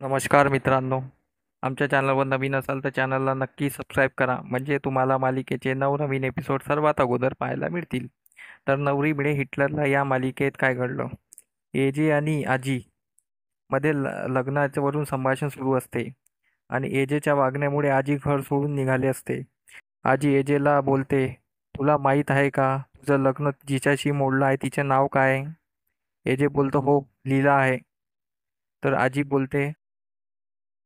नमस्कार मित्रांनो. आमच्या चॅनलवर नवीन असाल तर चॅनलला नक्की सबस्क्राईब करा, म्हणजे तुम्हाला मालिकेचे नवनवीन एपिसोड सर्वात अगोदर पाहायला मिळतील. तर नवरी मिळे हिटलरला या मालिकेत काय घडलं? एजे आणि आजी मध्ये लग्नाच्या वरून संभाषण सुरू असते आणि एजेच्या वागण्यामुळे आजी घर सोडून निघाले असते. आजी एजेला बोलते, तुला माहीत आहे का तुझं लग्न जिच्याशी मोडलं आहे तिचे नाव काय? एजे बोलतो, हो, लीला आहे. तर आजी बोलते,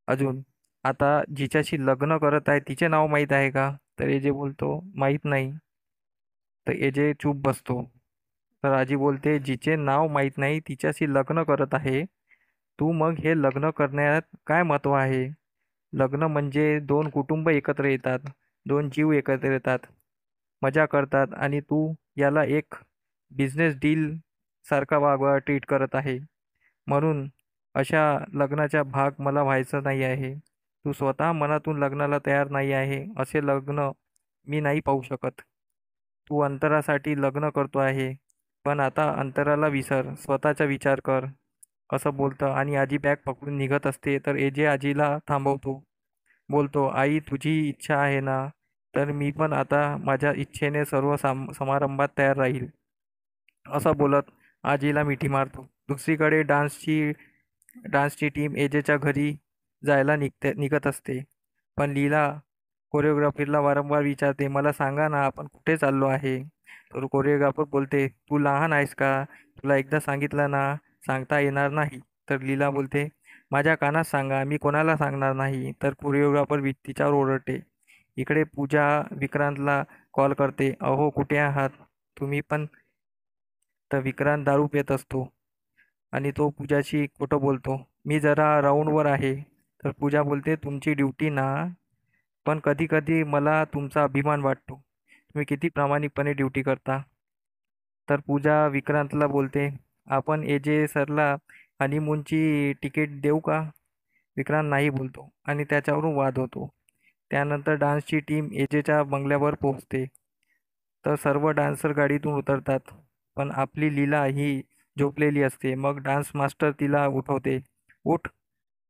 अजून आता जिच्याशी लग्न करत आहे तिचे नाव माहीत आहे का? तर एजे बोलतो, माहीत नाही. तर एजे चूप बसतो. तर आजी बोलते, जिचे नाव माहीत नाही तिच्याशी लग्न करत आहे तू, मग हे लग्न करण्यात काय महत्त्व आहे? लग्न म्हणजे दोन कुटुंब एकत्र येतात, दोन जीव एकत्र येतात, मजा करतात, आणि तू याला एक बिझनेस डील सारखा वागवा ट्रीट करत आहे. म्हणून अशा लग्नाचा भाग मला व्हायचं नाही आहे. तू स्वतः मनातून लग्नाला तयार नाही आहे, असे लग्न मी नाही पाहू शकत. तू अंतरासाठी लग्न करतो आहे, पण आता अंतराला विसर, स्वतःचा विचार कर, असं बोलतं आणि आजी बॅग पकडून निघत असते. तर एजे आजीला थांबवतो. बोलतो, आई, तुझी इच्छा आहे ना, तर मी पण आता माझ्या इच्छेने सर्व समारंभात तयार राहील, असं बोलत आजीला मिठी मारतो. दुसरीकडे डान्सची टीम एजेच्या घरी जायला निघत असते. पण लीला कोरिओग्राफरला वारंवार विचारते, मला सांगा ना, आपण कुठे चाललो आहे? तर कोरिओग्राफर बोलते, तू लहान आहेस का? तुला एकदा सांगितलं ना, सांगता येणार नाही. तर लीला बोलते, माझ्या कानात सांगा, मी कोणाला सांगणार नाही. तर कोरिओग्राफर तिच्यावर ओरडते. इकडे पूजा विक्रांतला कॉल करते, अहो, कुठे आहात तुम्ही पण? तर विक्रांत दारू पित असतो आणि तो पूजाशी खोटं बोलतो, मी जरा राऊंडवर आहे. तर पूजा बोलते, तुमची ड्युटी ना, पण कधी कधी मला तुमचा अभिमान वाटतो, तुम्ही किती प्रामाणिकपणे ड्युटी करता. तर पूजा विक्रांतला बोलते, आपण एजे सरला हनीमूनची तिकीट देऊ का? विक्रांत नाही बोलतो आणि त्याच्यावरून वाद होतो. त्यानंतर डान्सची टीम एजेच्या बंगल्यावर पोहोचते. तर सर्व डान्सर गाडीतून उतरतात, पण आपली लीला ही झोपलेली असते. मग डान्स मास्टर तिला उठवते, उठ,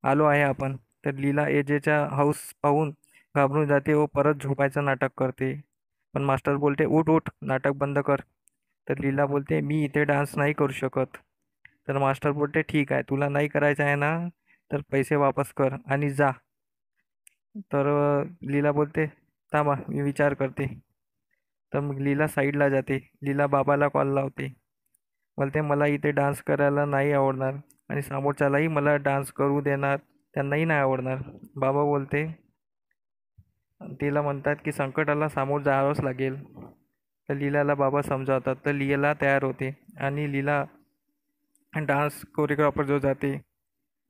आलो आहे आपण. तर लीला एजेचा हाऊस पाहून घाबरून जाते व परत झोपायचं नाटक करते. पण मास्टर बोलते, उठ उठ, नाटक बंद कर. तर लीला बोलते, मी इथे डान्स नाही करू शकत. तर मास्टर बोलते, ठीक आहे, तुला नाही करायचं आहे ना, तर पैसे वापस कर आणि जा. तर लीला बोलते, थांबा, मी विचार करते. तर मग लीला साईडला जाते. लीला बाबाला कॉल लावते, बोलते, मला इथे डान्स करायला नाही आवडणार आणि समोरच्यालाही मला डान्स करू देणार त्यांनाही नाही आवडणार. बाबा बोलते, तिला म्हणतात की संकटाला सामोरं जावंच लागेल. तर लीलाला बाबा समजावतात. तर लीला तयार होते आणि लीला डान्स कोरिओग्राफर जो जाते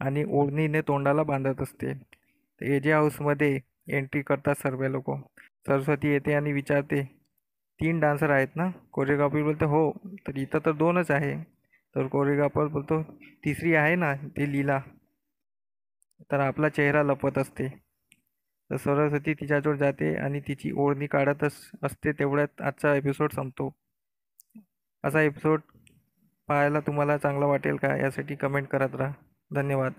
आणि ओढणीने तोंडाला बांधत असते. तर एजे हाऊसमध्ये एंट्री करतात सर्व लोक. सरस्वती येते आणि विचारते, तीन डान्सर आहेत ना? कोरिओग्राफर बोलते, हो. तर इथं तर दोनच आहे. तर कोरिओग्राफर बोलतो, तिसरी आहे ना, ती लीला. तर आपला चेहरा लपवत असते. तर सरस्वती तिच्याजवळ जाते आणि तिची ओढणी काढतच असते. तेवढ्यात आजचा एपिसोड संपतो. असा एपिसोड पाहायला तुम्हाला चांगला वाटेल का, यासाठी कमेंट करत राहा. धन्यवाद.